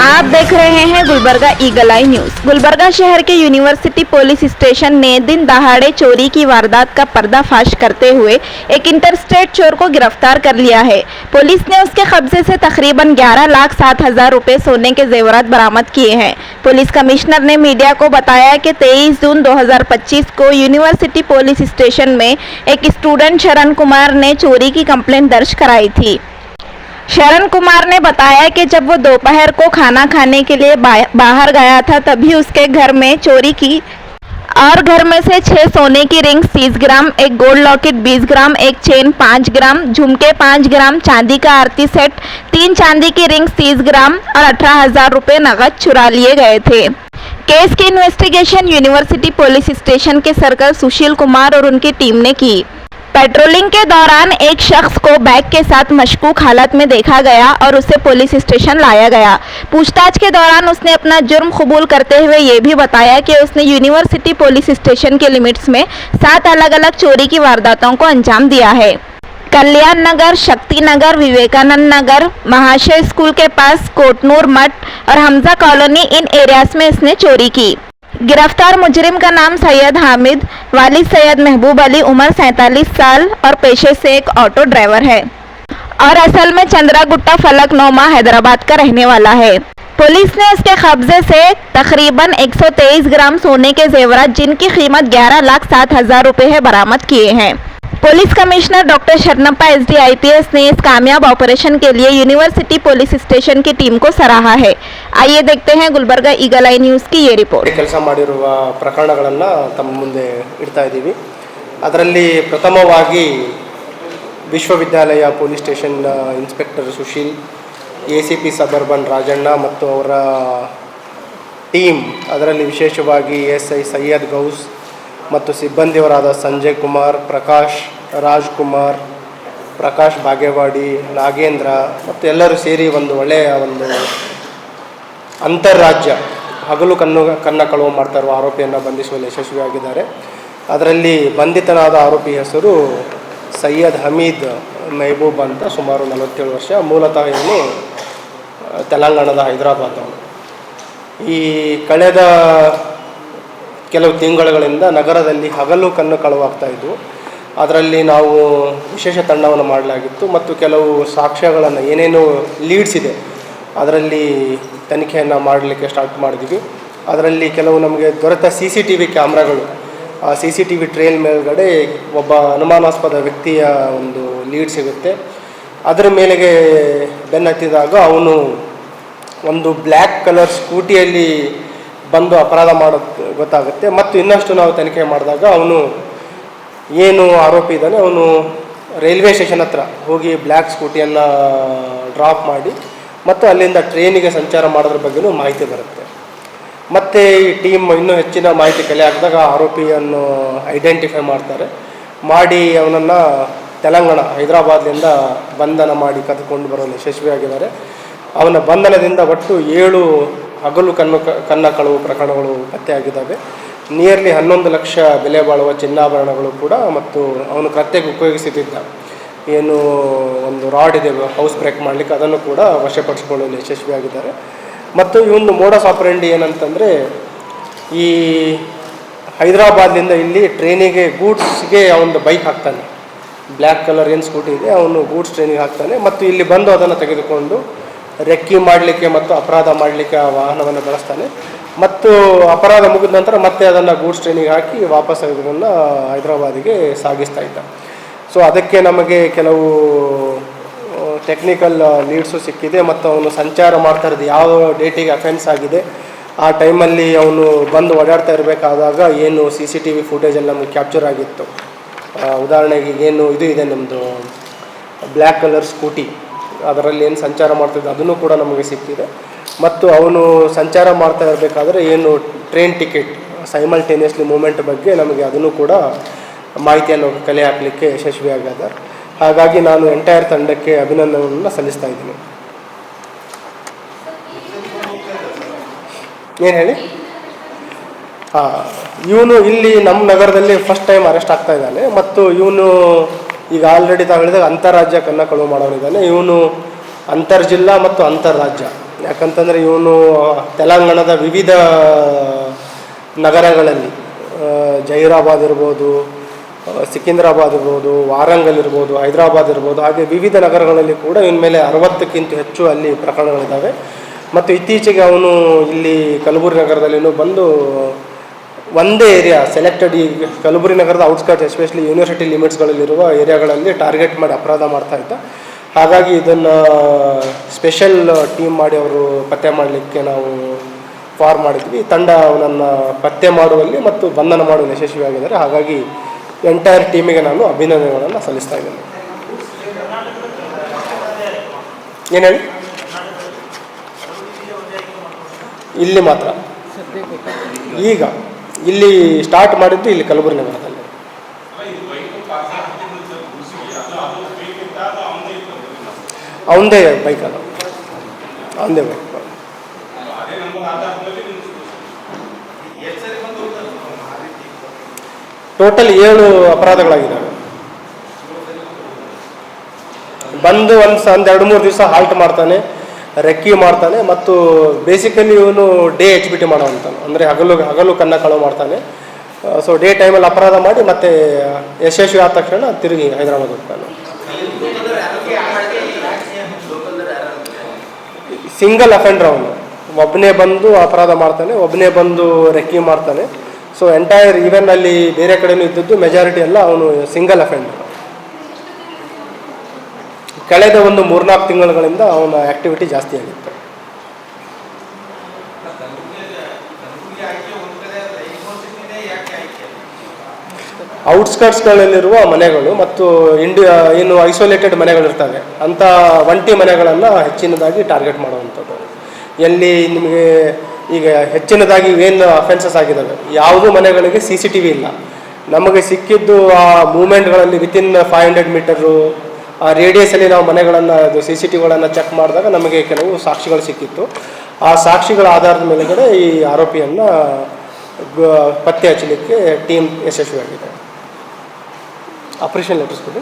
आप देख रहे हैं गुलबर्गा ईगल आई न्यूज। गुलबर्गा शहर के यूनिवर्सिटी पुलिस स्टेशन ने दिन दहाड़े चोरी की वारदात का पर्दाफाश करते हुए एक इंटरस्टेट चोर को गिरफ्तार कर लिया है। पुलिस ने उसके कब्जे से तकरीबन 11,07,000 रुपए सोने के जेवरात बरामद किए हैं। पुलिस कमिश्नर ने मीडिया को बताया कि 23 जून 2025 को यूनिवर्सिटी पुलिस स्टेशन में एक स्टूडेंट शरण कुमार ने चोरी की कंप्लेंट दर्ज कराई थी। शरण कुमार ने बताया कि जब वो दोपहर को खाना खाने के लिए बाहर गया था तभी उसके घर में चोरी की और घर में से 6 सोने की रिंग 30 ग्राम, एक गोल्ड लॉकेट 20 ग्राम, एक चेन 5 ग्राम, झुमके 5 ग्राम, चांदी का आरती सेट, 3 चांदी की रिंग 30 ग्राम और 18,000 रुपये नकद चुरा लिए गए थे। केस की इन्वेस्टिगेशन यूनिवर्सिटी पुलिस स्टेशन के सर्कल सुशील कुमार और उनकी टीम ने की। पेट्रोलिंग के दौरान एक शख्स को बैग के साथ मशकूक हालत में देखा गया और उसे पुलिस स्टेशन लाया गया। पूछताछ के दौरान उसने अपना जुर्म कबूल करते हुए ये भी बताया कि उसने यूनिवर्सिटी पुलिस स्टेशन के लिमिट्स में 7 अलग अलग चोरी की वारदातों को अंजाम दिया है। कल्याण नगर, शक्ति नगर, विवेकानंद नगर, महाशय स्कूल के पास, कोटनूर मठ और हमजा कॉलोनी, इन एरियाज में इसने चोरी की। गिरफ्तार मुजरिम का नाम सैयद हामिद, वालिद सैयद महबूब अली, उम्र 47 साल और पेशे से एक ऑटो ड्राइवर है और असल में चंद्रागुट्टा फलकनुमा हैदराबाद का रहने वाला है। पुलिस ने उसके कब्जे से तकरीबन 123 ग्राम सोने के जेवरात जिनकी कीमत 11,07,000 रुपये है बरामद किए हैं। Police commissioner doctor Sharanappa SD IPS ने इस कामयाब ऑपरेशन के लिए यूनिवर्सिटी पुलिस स्टेशन की टीम को सराहा है। आइए देखते हैं गुलबर्गा ईगल आई न्यूज़ की ये रिपोर्ट। ಕೆಲಸ ಮಾಡಿರುವ ಪ್ರಕರಣಗಳನ್ನು ತಮ್ಮ ಮುಂದೆ ಇಡ್ತಾ ಇದ್ದೀವಿ। ಅದರಲ್ಲಿ ಪ್ರಥಮವಾಗಿ ವಿಶ್ವವಿದ್ಯಾಲಯ police station inspector Sushil, ACP suburban Rajanna ಮತ್ತು ಅವರ ಟೀಮ್, ಅದರಲ್ಲಿ ವಿಶೇಷವಾಗಿ SI ಸೈಯದ್ ಗೌಸ್ ಮತ್ತು ಸಿಬ್ಬಂದಿಯವರಾದ ಸಂಜಯ್ ಕುಮಾರ್, ಪ್ರಕಾಶ್, ರಾಜ್ಕುಮಾರ್, ಪ್ರಕಾಶ್ ಬಾಗೇವಾಡಿ, ನಾಗೇಂದ್ರ ಮತ್ತು ಎಲ್ಲರೂ ಸೇರಿ ಒಂದು ಒಳ್ಳೆಯ ಅಂತಾರಾಜ್ಯ ಹಗಲು ಕನ್ನ ಕಳವು ಮಾಡ್ತಾ ಇರುವ ಆರೋಪಿಯನ್ನು ಬಂಧಿಸುವಲ್ಲಿ ಯಶಸ್ವಿಯಾಗಿದ್ದಾರೆ. ಅದರಲ್ಲಿ ಬಂಧಿತನಾದ ಆರೋಪಿ ಹೆಸರು ಸೈಯದ್ ಹಮೀದ್ ಮೆಹಬೂಬ್ ಅಂತ, ಸುಮಾರು 47 ವರ್ಷ, ಮೂಲತಃ ಇವನು ತೆಲಂಗಾಣದ ಹೈದರಾಬಾದ್. ಈ ಕಳೆದ ಕೆಲವು ತಿಂಗಳುಗಳಿಂದ ನಗರದಲ್ಲಿ ಹಗಲು ಕಣ್ಣು ಕಳವಾಗ್ತಾ ಇದ್ವು. ಅದರಲ್ಲಿ ನಾವು ವಿಶೇಷ ತಂಡವನ್ನು ಮಾಡಲಾಗಿತ್ತು ಮತ್ತು ಕೆಲವು ಸಾಕ್ಷ್ಯಗಳನ್ನು, ಏನೇನು ಲೀಡ್ಸ್ ಇದೆ ಅದರಲ್ಲಿ ತನಿಖೆಯನ್ನು ಮಾಡಲಿಕ್ಕೆ ಸ್ಟಾರ್ಟ್ ಮಾಡಿದ್ವಿ. ಅದರಲ್ಲಿ ಕೆಲವು ನಮಗೆ ದೊರೆತ CCTV ಕ್ಯಾಮ್ರಾಗಳು, ಆ CCTV ಟ್ರೇಲ್ ಮೇಲ್ಗಡೆ ಒಬ್ಬ ಅನುಮಾನಾಸ್ಪದ ವ್ಯಕ್ತಿಯ ಒಂದು ಲೀಡ್ ಸಿಗುತ್ತೆ. ಅದರ ಮೇಲೆಗೆ ಬೆನ್ನತ್ತಿದಾಗ ಅವನು ಒಂದು ಬ್ಲ್ಯಾಕ್ ಕಲರ್ ಸ್ಕೂಟಿಯಲ್ಲಿ ಬಂದು ಅಪರಾಧ ಮಾಡೋದು ಗೊತ್ತಾಗುತ್ತೆ. ಮತ್ತು ಇನ್ನಷ್ಟು ನಾವು ತನಿಖೆ ಮಾಡಿದಾಗ ಅವನು ಏನು ಆರೋಪಿ ಇದ್ದಾನೆ ಅವನು ರೈಲ್ವೆ ಸ್ಟೇಷನ್ ಹತ್ರ ಹೋಗಿ ಬ್ಲ್ಯಾಕ್ ಸ್ಕೂಟಿಯನ್ನು ಡ್ರಾಪ್ ಮಾಡಿ ಮತ್ತು ಅಲ್ಲಿಂದ ಟ್ರೈನಿಗೆ ಸಂಚಾರ ಮಾಡೋದ್ರ ಬಗ್ಗೆಯೂ ಮಾಹಿತಿ ಬರುತ್ತೆ. ಮತ್ತು ಈ ಟೀಮ್ ಇನ್ನೂ ಹೆಚ್ಚಿನ ಮಾಹಿತಿ ಕಲೆ ಹಾಕಿದಾಗ ಆರೋಪಿಯನ್ನು ಐಡೆಂಟಿಫೈ ಮಾಡ್ತಾರೆ. ಮಾಡಿ ಅವನನ್ನು ತೆಲಂಗಾಣ ಹೈದರಾಬಾದ್ನಿಂದ ಬಂಧನ ಮಾಡಿ ಕರೆದುಕೊಂಡು ಬರಲು ಯಶಸ್ವಿಯಾಗಿದ್ದಾರೆ. ಅವನ ಬಂಧನದಿಂದ ಒಟ್ಟು 7 ಹಗಲು ಕನ್ನ ಕಳವು ಪ್ರಕರಣಗಳು ಪತ್ತೆಯಾಗಿದ್ದಾವೆ. ನಿಯರ್ಲಿ 11 ಲಕ್ಷ ಬೆಲೆ ಬಾಳುವ ಚಿನ್ನಾಭರಣಗಳು ಕೂಡ, ಮತ್ತು ಅವನು ಕೃತ್ಯಕ್ಕೆ ಉಪಯೋಗಿಸುತ್ತಿದ್ದ ಏನು ಒಂದು ರಾಡ್ ಇದೆ ಹೌಸ್ ಬ್ರೇಕ್ ಮಾಡಲಿಕ್ಕೆ, ಅದನ್ನು ಕೂಡ ವಶಪಡಿಸಿಕೊಳ್ಳಲು ಯಶಸ್ವಿಯಾಗಿದ್ದಾರೆ. ಮತ್ತು ಇವನು ಮೋಡಸ್ ಆಪರೆಂಡಿ ಏನಂತಂದರೆ, ಈ ಹೈದರಾಬಾದ್ನಿಂದ ಇಲ್ಲಿ ಟ್ರೈನಿಗೆ ಗೂಡ್ಸ್ಗೆ ಅವನು ಬೈಕ್ ಹಾಕ್ತಾನೆ, ಬ್ಲ್ಯಾಕ್ ಕಲರ್ ಏನು ಸ್ಕೂಟಿ ಇದೆ ಅವನು ಗೂಡ್ಸ್ ಟ್ರೈನಿಗೆ ಹಾಕ್ತಾನೆ ಮತ್ತು ಇಲ್ಲಿ ಬಂದು ಅದನ್ನು ತೆಗೆದುಕೊಂಡು ರೆಕ್ಕಿ ಮಾಡಲಿಕ್ಕೆ ಮತ್ತು ಅಪರಾಧ ಮಾಡಲಿಕ್ಕೆ ಆ ವಾಹನವನ್ನು ಬಳಸ್ತಾನೆ. ಮತ್ತು ಅಪರಾಧ ಮುಗಿದ ನಂತರ ಮತ್ತೆ ಅದನ್ನು ಗೂಡ್ಸ್ ಟ್ರೈನಿಗೆ ಹಾಕಿ ವಾಪಸ್ ಅದನ್ನು ಹೈದರಾಬಾದಿಗೆ ಸಾಗಿಸ್ತಾ ಇದ್ದ. ಸೊ ಅದಕ್ಕೆ ನಮಗೆ ಕೆಲವು ಟೆಕ್ನಿಕಲ್ ಲೀಡ್ಸು ಸಿಕ್ಕಿದೆ ಮತ್ತು ಅವನು ಸಂಚಾರ ಮಾಡ್ತಾ ಇರೋದು ಯಾವ ಡೇಟಿಗೆ ಅಫೆನ್ಸ್ ಆಗಿದೆ, ಆ ಟೈಮಲ್ಲಿ ಅವನು ಬಂದು ಓಡಾಡ್ತಾ ಇರಬೇಕಾದಾಗ ಏನು CCTV ಫುಟೇಜಲ್ಲಿ ನಮಗೆ ಕ್ಯಾಪ್ಚರ್ ಆಗಿತ್ತು. ಉದಾಹರಣೆಗೆ ಏನು ಇದು ಇದೆ ನಮ್ಮದು ಬ್ಲ್ಯಾಕ್ ಕಲರ್ ಸ್ಕೂಟಿ, ಅದರಲ್ಲಿ ಏನು ಸಂಚಾರ ಮಾಡ್ತಿದ್ದ ಅದನ್ನು ಕೂಡ ನಮಗೆ ಸಿಕ್ಕಿದೆ. ಮತ್ತು ಅವನು ಸಂಚಾರ ಮಾಡ್ತಾ ಇರಬೇಕಾದ್ರೆ ಏನು ಟ್ರೈನ್ ಟಿಕೆಟ್ ಸೈಮಲ್ಟೇನಿಯಸ್ಲಿ ಮೂಮೆಂಟ್ ಬಗ್ಗೆ ನಮಗೆ ಅದನ್ನು ಕೂಡ ಮಾಹಿತಿಯನ್ನು ಕಲೆ ಹಾಕಲಿಕ್ಕೆ ಯಶಸ್ವಿಯಾಗಿದ್ದಾರೆ. ಹಾಗಾಗಿ ನಾನು ಎಂಟೈರ್ ತಂಡಕ್ಕೆ ಅಭಿನಂದನೆಯನ್ನು ಸಲ್ಲಿಸ್ತಾ ಇದ್ದೀನಿ. ಏನು ಹೇಳಿ? ಇವನು ಇಲ್ಲಿ ನಮ್ಮ ನಗರದಲ್ಲಿ ಫಸ್ಟ್ ಟೈಮ್ ಅರೆಸ್ಟ್ ಆಗ್ತಾ ಇದ್ದಾನೆ. ಮತ್ತು ಇವನು ಈಗ ಆಲ್ರೆಡಿ ತಾವು ಹೇಳಿದಾಗ ಅಂತಾರಾಜ್ಯ ಕನ್ನ ಕಳವು ಮಾಡೋನಿದ್ದಾನೆ. ಇವನು ಅಂತರ್ಜಿಲ್ಲಾ ಮತ್ತು ಅಂತರ್ರಾಜ್ಯ ಯಾಕಂತಂದರೆ ಇವನು ತೆಲಂಗಾಣದ ವಿವಿಧ ನಗರಗಳಲ್ಲಿ ಜಹೀರಾಬಾದ್ ಇರ್ಬೋದು, ಸಿಕಿಂದ್ರಾಬಾದ್ ಇರ್ಬೋದು, ವಾರಂಗಲ್ ಇರ್ಬೋದು, ಹೈದರಾಬಾದ್ ಇರ್ಬೋದು, ಹಾಗೆ ವಿವಿಧ ನಗರಗಳಲ್ಲಿ ಕೂಡ ಇವನ ಮೇಲೆ 60ಕ್ಕಿಂತ ಹೆಚ್ಚು ಅಲ್ಲಿ ಪ್ರಕರಣಗಳಿದ್ದಾವೆ. ಮತ್ತು ಇತ್ತೀಚೆಗೆ ಅವನು ಇಲ್ಲಿ ಕಲಬುರಗಿ ನಗರದಲ್ಲಿನೂ ಬಂದು ಒಂದೇ ಏರಿಯಾ ಸೆಲೆಕ್ಟೆಡ್, ಈ ಕಲಬುರಗಿ ನಗರದ ಔಟ್ಸ್ಕರ್ಟ್ಸ್ ಎಸ್ಪೆಷಲಿ ಯೂನಿವರ್ಸಿಟಿ ಲಿಮಿಟ್ಸ್ಗಳಲ್ಲಿರುವ ಏರಿಯಾಗಳಲ್ಲಿ ಟಾರ್ಗೆಟ್ ಮಾಡಿ ಅಪರಾಧ ಮಾಡ್ತಾ ಇದ್ದ. ಹಾಗಾಗಿ ಇದನ್ನು ಸ್ಪೆಷಲ್ ಟೀಮ್ ಮಾಡಿ ಅವರು ಪತ್ತೆ ಮಾಡಲಿಕ್ಕೆ ನಾವು ಫಾರ್ಮ್ ಮಾಡಿದ್ವಿ. ತಂಡ ಅವನನ್ನು ಪತ್ತೆ ಮಾಡುವಲ್ಲಿ ಮತ್ತು ಬಂಧನ ಮಾಡುವಲ್ಲಿ ಯಶಸ್ವಿಯಾಗಿದ್ದಾರೆ. ಹಾಗಾಗಿ ಎಂಟೈರ್ ಟೀಮಿಗೆ ನಾನು ಅಭಿನಂದನೆಗಳನ್ನು ಸಲ್ಲಿಸ್ತಾ ಇದ್ದೇನೆ. ಏನು ಹೇಳಿ? ಇಲ್ಲಿ ಮಾತ್ರ ಈಗ ಇಲ್ಲಿ ಸ್ಟಾರ್ಟ್ ಮಾಡಿದ್ದು ಇಲ್ಲಿ ಕಲಬುರಗಿ ನಗರದಲ್ಲಿ. ಅವಂದೇ ಬೈಕ್, ಅದು ಅವಂದೇ ಬೈಕ್. ಟೋಟಲ್ 7 ಅಪರಾಧಗಳಾಗಿದ್ದಾವೆ. ಬಂದು ಒಂದು 2-3 ದಿವಸ ಹಾಲ್ಟ್ ಮಾಡ್ತಾನೆ, ರೆಕ್ಕಿ ಮಾಡ್ತಾನೆ, ಮತ್ತು ಬೇಸಿಕಲಿ ಇವನು ಡೇ HBT ಮಾಡೋವಂತಾನೆ, ಅಂದರೆ ಹಗಲು ಕನ್ನ ಕಳವು ಮಾಡ್ತಾನೆ. ಸೊ ಡೇ ಟೈಮಲ್ಲಿ ಅಪರಾಧ ಮಾಡಿ ಮತ್ತೆ ಯಶಸ್ವಿ ಆದ ತಕ್ಷಣ ತಿರುಗಿ ಹೈದರಾಬಾದ್ ಹೋಗ್ತಾನೆ. ಸಿಂಗಲ್ ಅಫೆಂಡರ್ ಅವನು, ಒಬ್ಬನೇ ಬಂದು ಅಪರಾಧ ಮಾಡ್ತಾನೆ, ಒಬ್ಬನೇ ಬಂದು ರೆಕ್ಕಿ ಮಾಡ್ತಾನೆ. ಸೊ ಎಂಟೈರ್ ಈವೆನ್ ಅಲ್ಲಿ ಬೇರೆ ಕಡೆನೂ ಇದ್ದದ್ದು ಮೆಜಾರಿಟಿ ಎಲ್ಲ ಅವನು ಸಿಂಗಲ್ ಅಫೆಂಡರ್. ಕಳೆದ ಒಂದು 3-4 ತಿಂಗಳುಗಳಿಂದ ಅವನ ಆ್ಯಕ್ಟಿವಿಟಿ ಜಾಸ್ತಿ ಆಗಿತ್ತು. ಔಟ್ಸ್ಕರ್ಟ್ಸ್ಗಳಲ್ಲಿರುವ ಮನೆಗಳು ಮತ್ತು ಏನು ಐಸೋಲೇಟೆಡ್ ಮನೆಗಳಿರ್ತವೆ ಅಂಥ ಒಂಟಿ ಮನೆಗಳನ್ನು ಹೆಚ್ಚಿನದಾಗಿ ಟಾರ್ಗೆಟ್ ಮಾಡುವಂಥದ್ದು. ಎಲ್ಲಿ ನಿಮಗೆ ಈಗ ಹೆಚ್ಚಿನದಾಗಿ ಏನು ಅಫೆನ್ಸಸ್ ಆಗಿದ್ದಾವೆ, ಯಾವುದೂ ಮನೆಗಳಿಗೆ CCTV ಇಲ್ಲ. ನಮಗೆ ಸಿಕ್ಕಿದ್ದು ಆ ಮೂಮೆಂಟ್ಗಳಲ್ಲಿ ವಿತಿನ್ 500 ಮೀಟರು ಆ ರೇಡಿಯಸಲ್ಲಿ ನಾವು ಮನೆಗಳನ್ನು CCTVಗಳನ್ನು ಚೆಕ್ ಮಾಡಿದಾಗ ನಮಗೆ ಕೆಲವು ಸಾಕ್ಷಿಗಳು ಸಿಕ್ಕಿತ್ತು. ಆ ಸಾಕ್ಷಿಗಳ ಆಧಾರದ ಮೇಲೆಗಡೆ ಈ ಆರೋಪಿಯನ್ನು ಪತ್ತೆ ಹಚ್ಚಲಿಕ್ಕೆ ಟೀಮ್ ಯಶಸ್ವಿಯಾಗಿದೆ. ಆಪರೇಷನ್ ಲೆಟರ್ಸ್ ಕೊಡಿ.